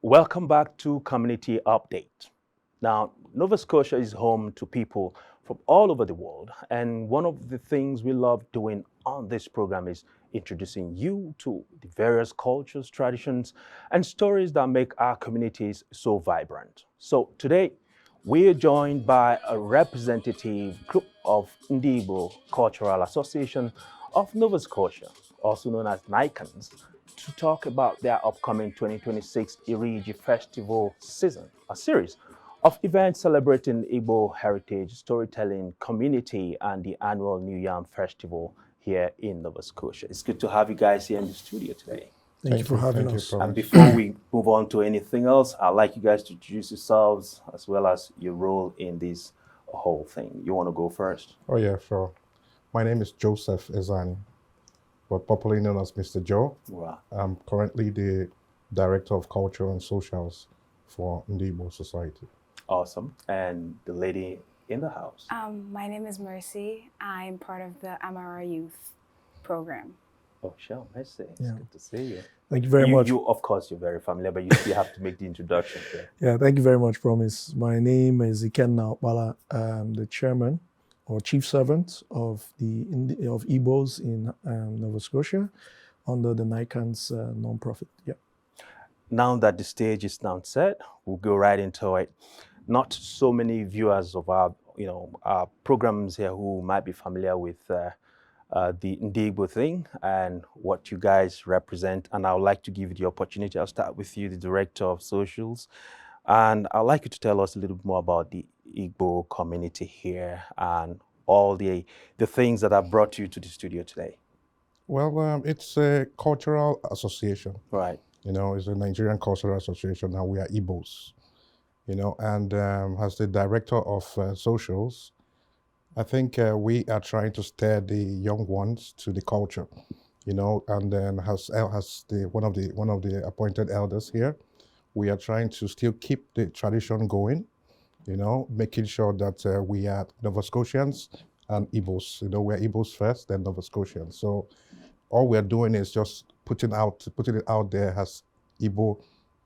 Welcome back to Community Update. Now, Nova Scotia is home to people from all over the world, and one of the things we love doing on this program is introducing you to the various cultures, traditions, and stories that make our communities so vibrant. So today, we are joined by a representative group of Igbo Cultural Association of Nova Scotia, also known as NICANS, to talk about their upcoming 2026 Iri Ji Festival season, a series of events celebrating Igbo heritage, storytelling, community, and the annual New Yam Festival here in Nova Scotia. It's good to have you guys here in the studio today. Thank you for having us. And before we move on to anything else, I'd like you guys to introduce yourselves as well as your role in this whole thing. You want to go first? Oh yeah, sure. My name is Joseph Ezani, but popularly known as Mr. Joe. Wow. I'm currently the Director of Culture and Socials for Igbo Society. Awesome. And the lady in the house? My name is Mercy. I'm part of the Amara Youth program. Oh, sure. Mercy. It's Yeah. good to see you. Thank you very much. You, of course, you're very familiar, but you still have to make the introduction here. Yeah, thank you very much, Promise. My name is Ikenna Okpala. I'm the chairman or chief servant of of Igbos in Nova Scotia under the NICANS non-profit. Yeah. Now that the stage is now set, we'll go right into it. Not so many viewers of our programs here who might be familiar with the Igbo thing and what you guys represent. And I would like to give you the opportunity. I'll start with you, the director of socials. And I'd like you to tell us a little bit more about the Igbo community here and all the things that have brought you to the studio today. Well, it's a cultural association. Right. You know, it's a Nigerian cultural association, and we are Igbos. You know, and as the director of socials, I think we are trying to steer the young ones to the culture. You know, and then as one of the appointed elders here, we are trying to still keep the tradition going. You know, making sure that we are Nova Scotians and Igbos. You know, we're Igbos first, then Nova Scotians. So all we're doing is just putting it out there as Igbo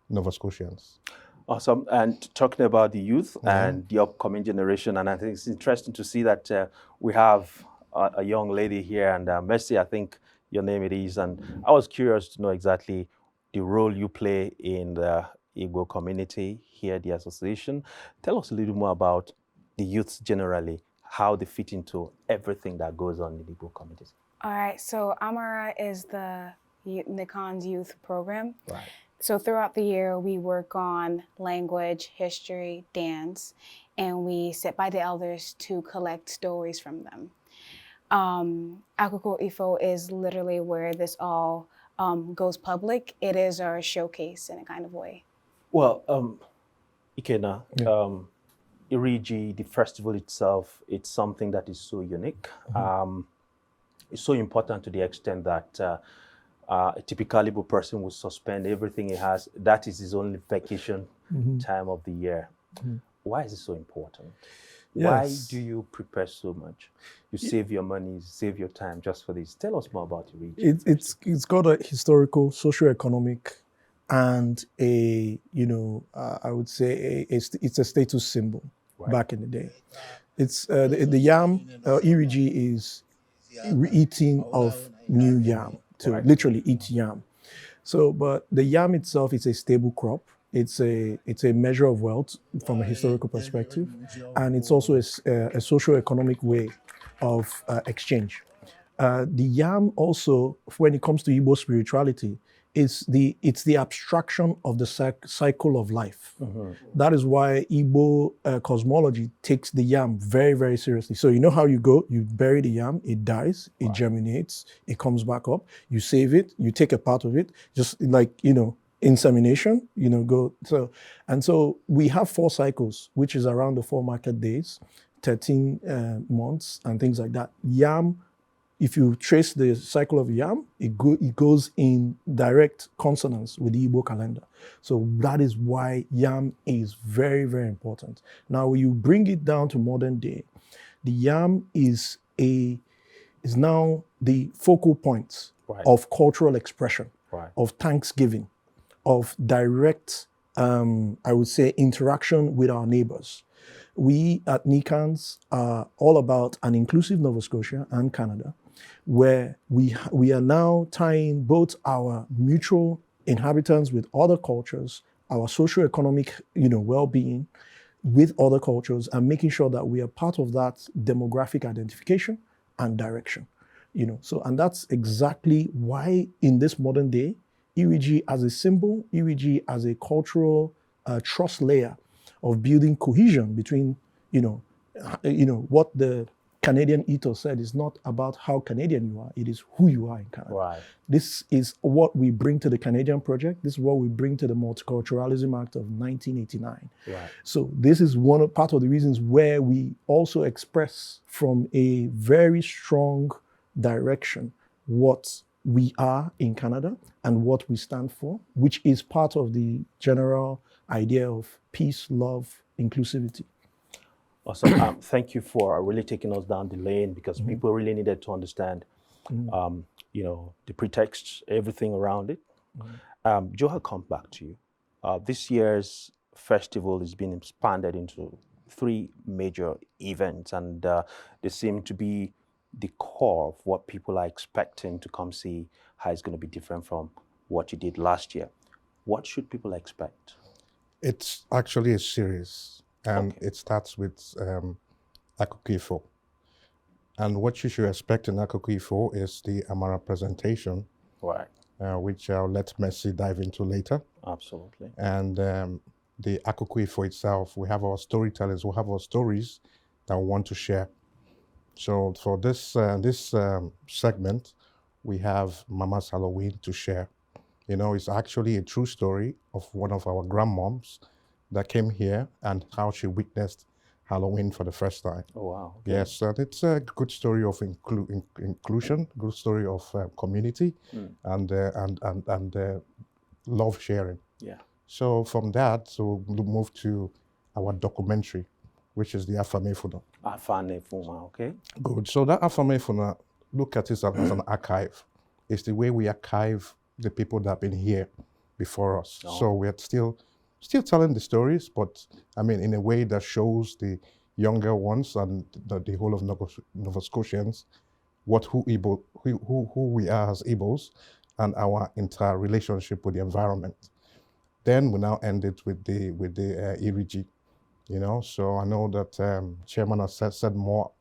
Nova Scotians. Awesome. And talking about the youth and the upcoming generation, and I think it's interesting to see that we have a young lady here, and Mercy, I think your name it is, and I was curious to know exactly the role you play in the Igbo community here, the association. Tell us a little more about the youths generally, how they fit into everything that goes on in the Igbo community. All right, so Amara is the NICANS youth program. Right. So throughout the year, we work on language, history, dance, and we sit by the elders to collect stories from them. Akụkọ Ifo is literally where this all goes public. It is our showcase in a kind of way. Well, Ikenna, Iri Ji, the festival itself, it's something that is so unique. It's so important to the extent that a typical Igbo person will suspend everything he has. That is his only vacation time of the year. Why is it so important? Yes. Why do you prepare so much? You save your money, save your time just for this. Tell us more about Iri Ji. It's got a historical, socio-economic, and I would say it's a status symbol back in the day. It's the yam, Iri Ji is eating of new yam, to literally eat yam. So, but the yam itself is a stable crop. It's a measure of wealth from a historical perspective, and it's also a socio-economic way of exchange. The yam also, when it comes to Igbo spirituality, it's the abstraction of the cycle of life. That is why Igbo cosmology takes the yam very, very seriously. So you know how you go, you bury the yam, it dies, it germinates, it comes back up, you save it, you take a part of it, just like, insemination, so we have 4 cycles, which is around the 4 market days, 13 months and things like that. Yam, if you trace the cycle of yam, it goes in direct consonance with the Igbo calendar. So that is why yam is very, very important. Now, when you bring it down to modern day, the yam is now the focal point of cultural expression, of thanksgiving, of direct I would say, interaction with our neighbors. We at NICANS are all about an inclusive Nova Scotia and Canada, where we are now tying both our mutual inhabitants with other cultures, our socio-economic, well-being with other cultures, and making sure that we are part of that demographic identification and direction. So, and that's exactly why in this modern day, Iri Ji as a symbol, Iri Ji as a cultural trust layer of building cohesion between, what the Canadian ethos said is not about how Canadian you are, it is who you are in Canada. Right. This is what we bring to the Canadian project. This is what we bring to the Multiculturalism Act of 1989. Right. So this is part of the reasons where we also express from a very strong direction what we are in Canada and what we stand for, which is part of the general idea of peace, love, inclusivity. Awesome. Thank you for really taking us down the lane, because people really needed to understand, the pretext, everything around it. Joe, I'll come back to you. This year's festival is being expanded into 3 major events, and they seem to be the core of what people are expecting to come see, how it's going to be different from what you did last year. What should people expect? It's actually a series, and Okay. it starts with Akụkọ Ifo. And what you should expect in Akụkọ Ifo is the Amara presentation, Right. which I'll let Mercy dive into later. Absolutely. And the Akụkọ Ifo itself, we have our storytellers, we have our stories that we want to share. So for this segment, we have Mama's Halloween to share. It's actually a true story of one of our grandmoms that came here and how she witnessed Halloween for the first time. Oh, wow. Okay. Yes, and it's a good story of inclusion, good story of community, and love sharing. Yeah. So from that, we'll move to our documentary, which is the Afamefuna. Afamefuna, okay. Good. So that Afamefuna, look at it as an archive. It's the way we archive the people that have been here before us. Oh. So we're still telling the stories, but I mean in a way that shows the younger ones and the whole of Nova Scotians who we are as Igbos and our entire relationship with the environment. Then we now end it with the Iri Ji. So I know that Chairman has said more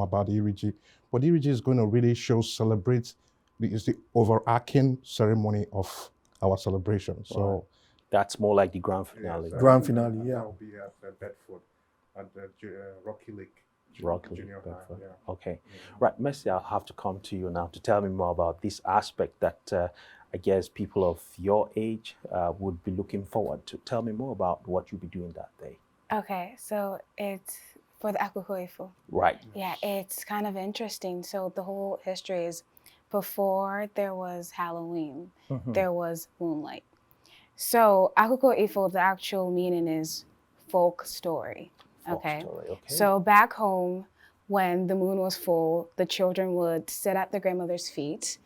about Iri Ji, but Iri Ji is going to really celebrate the overarching ceremony of our celebration. So right. That's more like the grand finale. Grand finale, yeah. That will be at Bedford, at Rocky Lake. Rocky Junior Lake, High, yeah. Okay. Right, Mercy, I'll have to come to you now to tell me more about this aspect that I guess people of your age would be looking forward to. Tell me more about what you'll be doing that day. Okay, so it's for the Akụkọ Ifo. Right. Yeah, it's kind of interesting. So the whole history is before there was Halloween, there was moonlight. So Akụkọ Ifo, the actual meaning is folk story. Folk story, okay. So back home, when the moon was full, the children would sit at their grandmother's feet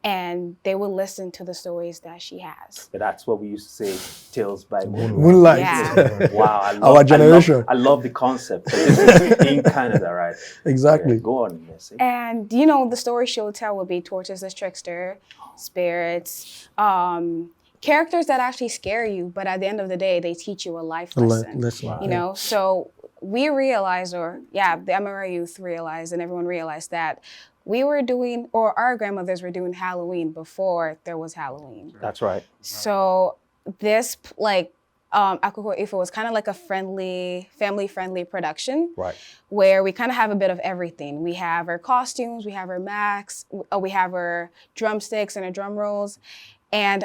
and they would listen to the stories that she has. But that's what we used to say, tales by moonlight. Moonlight. Yeah. Wow, Our generation. I love the concept. So this is in Canada, right? Exactly. Yeah, go on, Mercy. And the story she would tell would be tortoise the trickster, spirits, characters that actually scare you, but at the end of the day, they teach you a life lesson. Wow. So we realized, the MRI youth realized, and everyone realized that we were doing, or our grandmothers were doing Halloween before there was Halloween. That's right. So this, Akụkọ Ifo was kind of like a family-friendly production, Right. where we kind of have a bit of everything. We have our costumes, we have our masks, we have our drumsticks and our drum rolls. And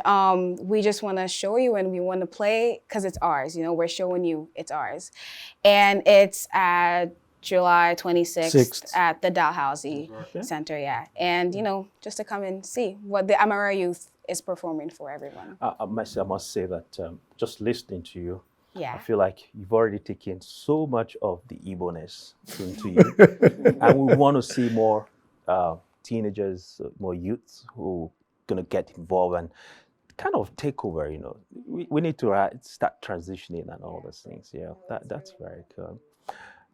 we just want to show you, and we want to play because it's ours. We're showing you it's ours. And it's at July 26th at the Dalhousie Center, yeah. And, just to come and see what the Amara Youth is performing for everyone. I must say that just listening to you, Yeah. I feel like you've already taken so much of the Igbo-ness into you. And we want to see more teenagers, more youths who are going to get involved and kind of take over, we need to start transitioning and all those things. Yeah, that's very cool.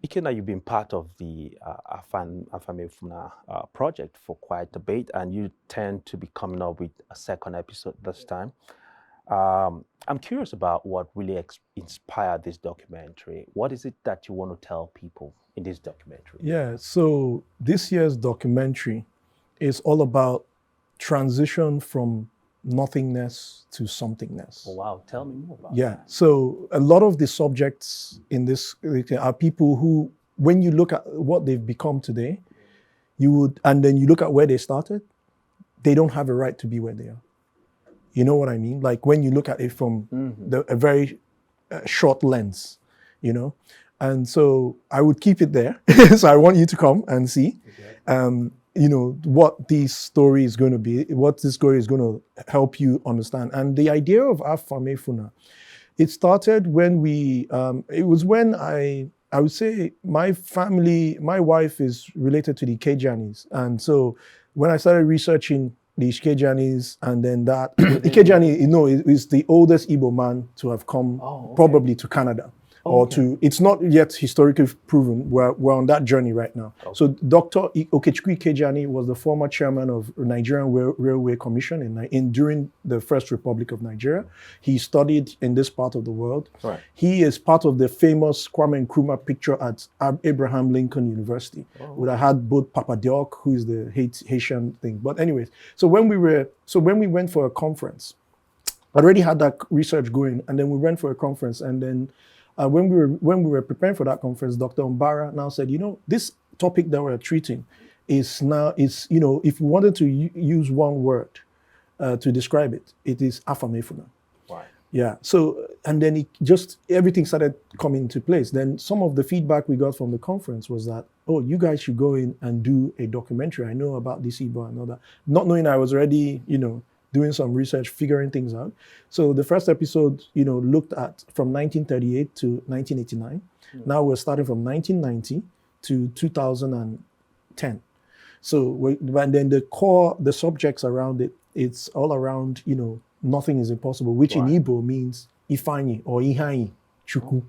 Ikena, you've been part of the Afamefuna project for quite a bit, and you tend to be coming up with a second episode this time. I'm curious about what really inspired this documentary. What is it that you want to tell people in this documentary? Yeah, so this year's documentary is all about transition from nothingness to somethingness. Oh, wow. Tell me more about Yeah, that. so a lot of the subjects in this are people who, when you look at what they've become today, and then you look at where they started, they don't have a right to be where they are. You know what I mean? Like when you look at it from a very short lens, And so I would keep it there. So I want you to come and see, what this story is going to be, what this story is going to help you understand. And the idea of Afamefuna, it started when it was when I would say my family, my wife is related to the Kejanis. And so when I started researching the Kejanis, and then that, Ikejani, is the oldest Igbo man to have come probably to Canada. It's not yet historically proven. We're on that journey right now. Okay. So Dr. Okechukwu Ikejani was the former chairman of Nigerian Railway Commission during the First Republic of Nigeria. He studied in this part of the world. Right. He is part of the famous Kwame Nkrumah picture at Abraham Lincoln University. Where I had both Papa Diok, who is the Haitian thing. But anyways, so when we went for a conference, I already had that research going, and then we went for a conference, and then when we were preparing for that conference, Dr. Mbara now said, this topic that we're treating is if we wanted to use one word to describe it, it is Afamefuna. Right. Yeah. So, and then everything started coming into place. Then some of the feedback we got from the conference was that, you guys should go in and do a documentary. I know about this Igbo and all that. Not knowing I was already, doing some research, figuring things out. So the first episode, looked at from 1938 to 1989. Now we're starting from 1990 to 2010. So, and then the subjects around it, it's all around, nothing is impossible, which in Igbo means Ifeanyi or Ihanyi Chukwu.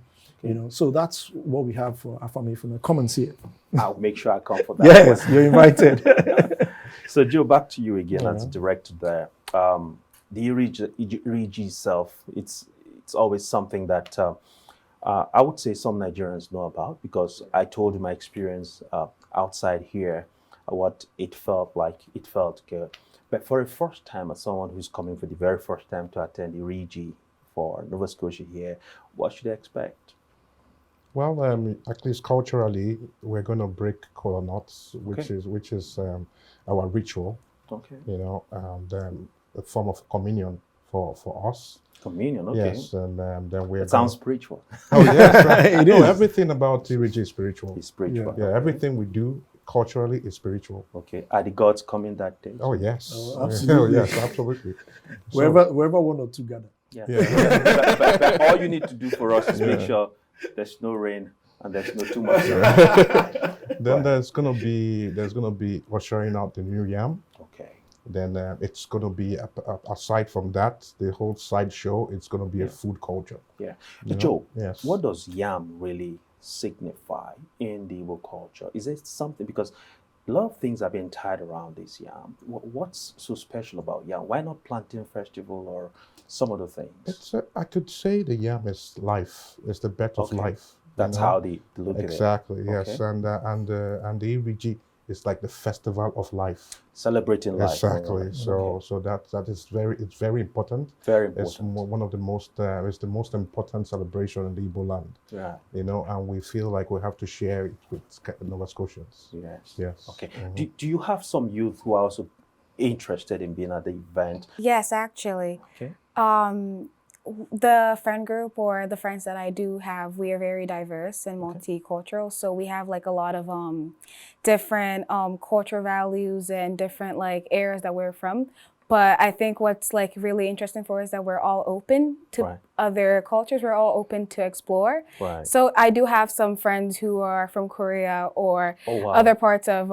So that's what we have for Afamefuna. Come and see it. I'll make sure I come for that. Yes, you're invited. So Joe, back to you again as director there. The Iri Ji itself, it's always something that I would say some Nigerians know about, because I told you my experience outside here, what it felt like. It felt good. But for the first time, as someone who's coming for the very first time to attend Iri Ji for Nova Scotia here, what should I expect? Well, at least culturally, we're going to break kola nuts, which is our ritual. Okay. A form of communion for us. Communion, okay. Yes, and then we're. It sounds spiritual. Oh yes, right. It is. Everything about Iri Ji is spiritual. It's spiritual. Yeah, everything we do culturally is spiritual. Okay. Are the gods coming that day? Oh yes. Oh, absolutely. Yes, absolutely. Wherever one or two gather. Yeah. But all you need to do for us is make sure there's no rain and there's no too much. Then there's gonna be ushering out the new yam. Okay. Then it's gonna be aside from that, the whole side show. It's gonna be a food culture. Yeah. Joe. Yes. What does yam really signify in the Igbo culture? Is it something, because a lot of things have been tied around this yam. What's so special about yam? Why not plantain festival or some other things? I could say the yam is life. It's the birth of life. That's how they look at it. Exactly. Yes. And the Iri Ji is like the festival of life. Celebrating life. Exactly. So that is very important. Very important. It's one of the most it's the most important celebration in the Igbo land. Yeah. And we feel like we have to share it with Nova Scotians. Yes. Yes. Okay. Do you have some youth who are also interested in being at the event? Yes, actually. Okay. The friend group or the friends that I do have, we are very diverse and multicultural. So we have like a lot of different cultural values and different like areas that we're from. But I think what's like really interesting for us is that we're all open to other cultures. We're all open to explore. Right. So I do have some friends who are from Korea or other parts of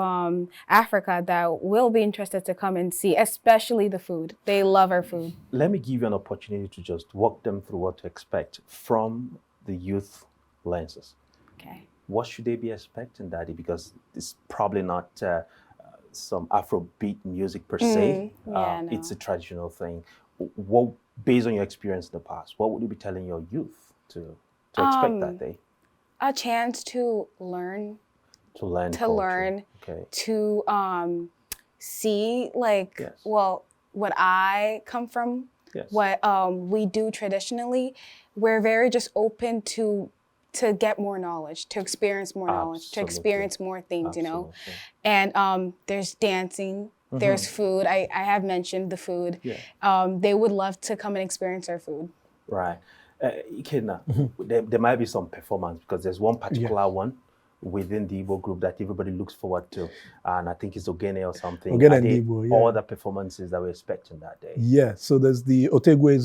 Africa that will be interested to come and see, especially the food. They love our food. Let me give you an opportunity to just walk them through what to expect from the youth lenses. Okay. What should they be expecting, Daddy? Because it's probably not some Afrobeat music per se. No. It's a traditional thing. What, based on your experience in the past, what would you be telling your youth to expect that day? A chance to learn. To learn. Okay. To see what I come from, what we do traditionally. We're very just open to get more knowledge, to experience more knowledge, to experience more things, you know. And there's dancing, there's food. I have mentioned the food. They would love to come and experience our food. Right. Ikenna, there might be some performance because there's one particular one within the Igbo group that everybody looks forward to, and I think it's Ogene or something. Ogene and Igbo, all the performances that we're expecting that day. Yeah, so there's the Otegwe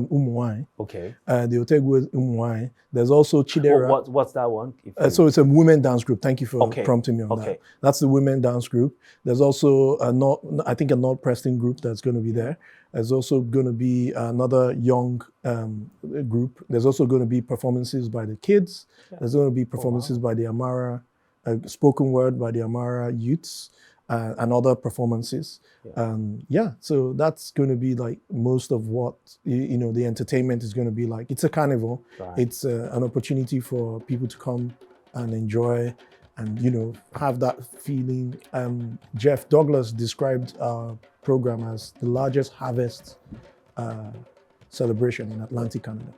Umuwai. Okay. The Otegwe Umuwai. There's also Chidera. What's that one? So it's a women dance group. Thank you for prompting me on that. That's the women dance group. There's also a North Preston group that's going to be there. There's also going to be another young group. There's also going to be performances by the kids. There's going to be performances by the Amara, spoken word by the Amara youths, and other performances. So that's going to be like most of what, the entertainment is going to be like. It's a carnival. Right. It's an opportunity for people to come and enjoy and, have that feeling. Jeff Douglas described our program as the largest harvest celebration in Atlantic Canada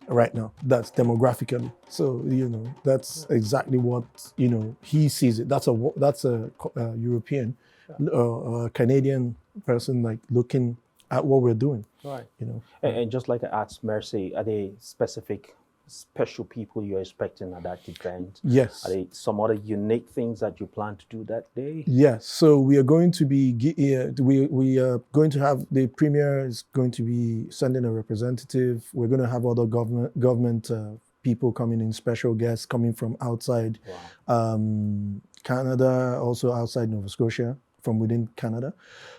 right now. That's demographically. So, that's exactly what, he sees it. That's a European, Canadian person like looking at what we're doing. Right. And just like I asked Mercy, are there special people you're expecting at that event? Yes. Are there some other unique things that you plan to do that day? Yes. So we are going to be we are going to have the premier is going to be sending a representative. We're going to have other government people coming in, special guests coming from outside Canada, also outside Nova Scotia, from within Canada,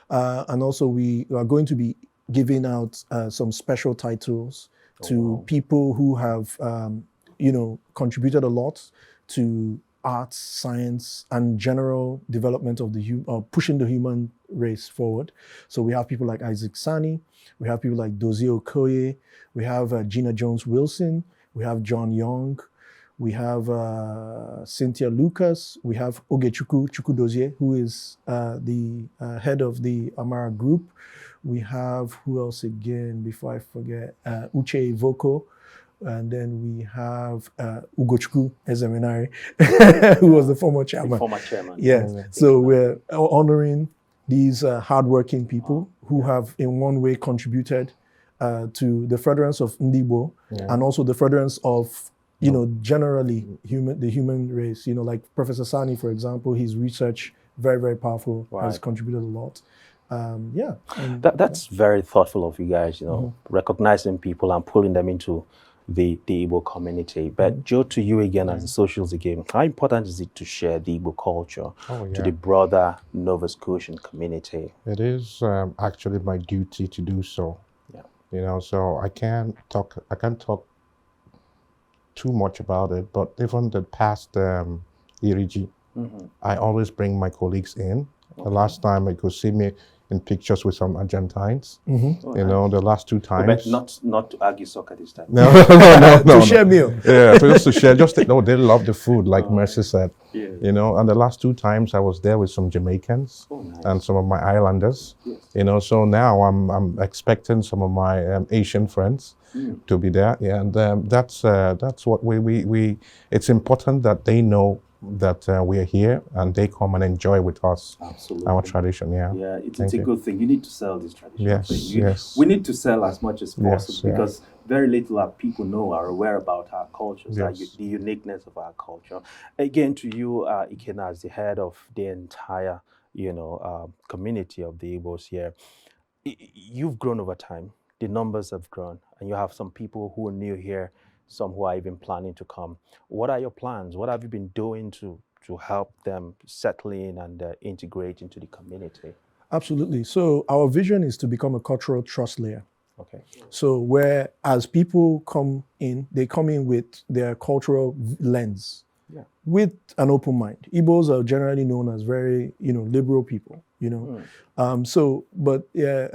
and also we are going to be giving out some special titles to people who have, contributed a lot to arts, science, and general development of pushing the human race forward. So we have people like Isaac Sani, we have people like Dozie Okoye, we have Gina Jones-Wilson, we have John Young, we have Cynthia Lucas, we have Ogechukwu Chukwudozie, who is the head of the Amara group. We have, who else again, before I forget, Uche Ivoko, and then we have Ugochukwu Ezeminari, who was the former chairman. The former chairman. Yes, so we're honoring these hardworking people who have in one way contributed to the furtherance of Ndibo and also the furtherance of, generally the human race. Like Professor Sani, for example, his research, very, very powerful, has contributed a lot. That's very thoughtful of you guys, recognizing people and pulling them into the Igbo community. But Joe, to you again as the socials again, how important is it to share the Igbo culture to the broader Nova Scotian community? It is actually my duty to do so. So I can't talk too much about it, but even the past Iri Ji, I always bring my colleagues in. The last time you could see me in pictures with some Argentines, the last two times. But not to argue soccer this time. No. To share meal. Yeah, just to share. They love the food, like Mercy said. Yeah. And the last two times I was there with some Jamaicans and some of my Islanders. Yes. So now I'm expecting some of my Asian friends to be there. Yeah, and that's what we. It's important that they know that we are here and they come and enjoy with us. Absolutely. Our tradition. Yeah, it's a good thing. You need to sell this tradition. Yes. We need to sell as much as possible because very little people know or are aware about our cultures, the uniqueness of our culture. Again, to you, Ikenna, as the head of the entire community of the Igbos here. You've grown over time. The numbers have grown, and you have some people who are new here, some who are even planning to come. What are your plans? What have you been doing to help them settle in and integrate into the community? Absolutely. So our vision is to become a cultural trust layer. Okay. So where as people come in, they come in with their cultural lens, with an open mind. Igbos are generally known as very, liberal people,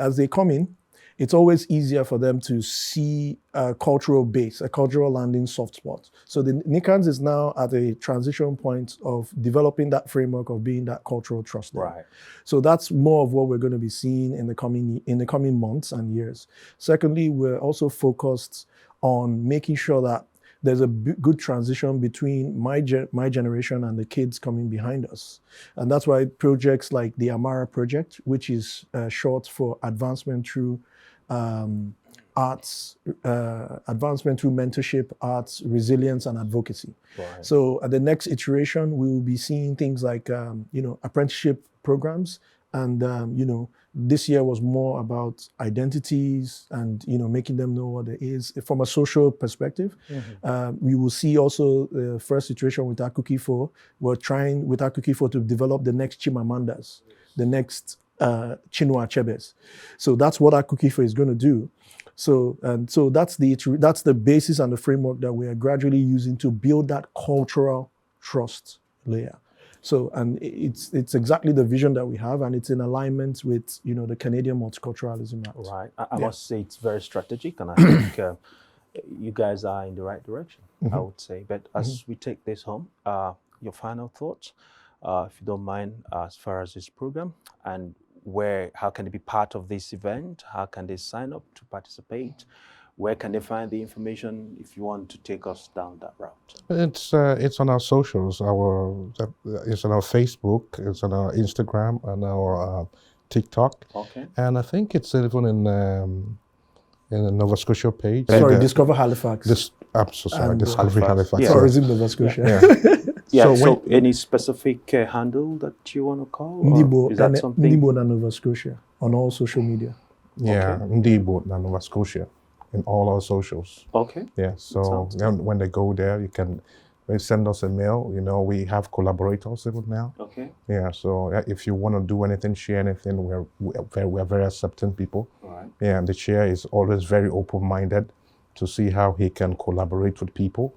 as they come in, it's always easier for them to see a cultural base, a cultural landing soft spot. So the NICANS is now at a transition point of developing that framework of being that cultural trust layer. Right. So that's more of what we're going to be seeing in the coming months and years. Secondly, we're also focused on making sure that there's a good transition between my generation and the kids coming behind us. And that's why projects like the Amara project, which is short for advancement through arts, advancement through mentorship, arts, resilience, and advocacy. Right. So at the next iteration, we will be seeing things like, apprenticeship programs. And, this year was more about identities and, making them know what it is from a social perspective. Mm-hmm. We will see also the first iteration with Akụkọ Ifo. We're trying with Akụkọ Ifo to develop the next Chimamandas, the next Chinua Achebes. So that's what Akụkọ Ifo is going to do. So that's the basis and the framework that we are gradually using to build that cultural trust layer. So, and it's exactly the vision that we have, and it's in alignment with, the Canadian Multiculturalism Act. Right. I must say it's very strategic, and I think you guys are in the right direction, I would say. But as we take this home, your final thoughts, if you don't mind, as far as this program, and how can they be part of this event? How can they sign up to participate? Where can they find the information if you want to take us down that route? It's on our socials. It's on our Facebook. It's on our Instagram and our TikTok. Okay. And I think it's even in the Nova Scotia page. Sorry, Discover Halifax. I'm so sorry, Discover Halifax. Yeah. Tourism Nova Scotia. Yeah. So any specific handle that you want to call? Ndibo, is that something? Ndibo na Nova Scotia on all social media. Yeah, Okay. Ndibo na Nova Scotia in all our socials. Okay. Yeah, so when they go there, they send us a mail. We have collaborators even now. Okay. Yeah, so if you want to do anything, share anything, we're very accepting people. All right. Yeah, and the chair is always very open-minded to see how he can collaborate with people.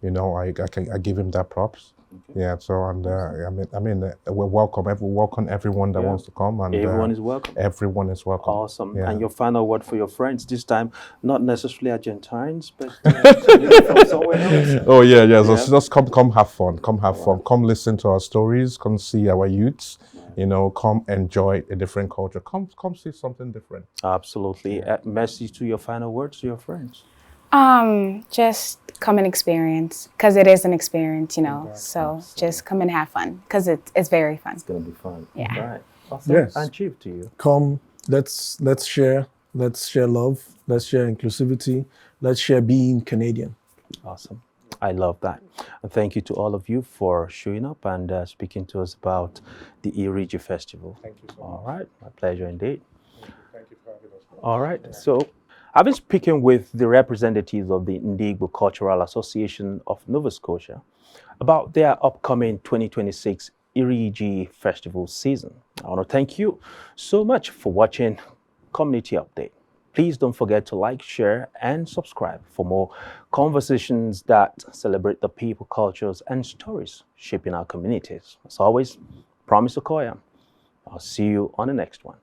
I give him that props. Okay. Yeah, so and we welcome everyone that wants to come, and everyone is welcome. Everyone is welcome. Awesome. Yeah. And your final word for your friends this time, not necessarily Argentines, but from somewhere else. Oh yeah. So just come have fun. Come have fun. Come listen to our stories. Come see our youths. Come enjoy a different culture. Come see something different. Absolutely. Message to your final words to your friends. Just come and experience, because it is an experience, so just come and have fun, because it's very fun. It's going to be fun. Yeah. All right. Awesome. Yes. And Chief, to you. Come, let's share love, let's share inclusivity, let's share being Canadian. Awesome. I love that. And thank you to all of you for showing up and speaking to us about the Iri Ji Festival. Thank you so much. All right. My pleasure indeed. Thank you for having us. All right. So I've been speaking with the representatives of the Igbo Cultural Association of Nova Scotia about their upcoming 2026 Iri Ji Festival season. I want to thank you so much for watching Community Update. Please don't forget to like, share, and subscribe for more conversations that celebrate the people, cultures, and stories shaping our communities. As always, Promise Okoya. I'll see you on the next one.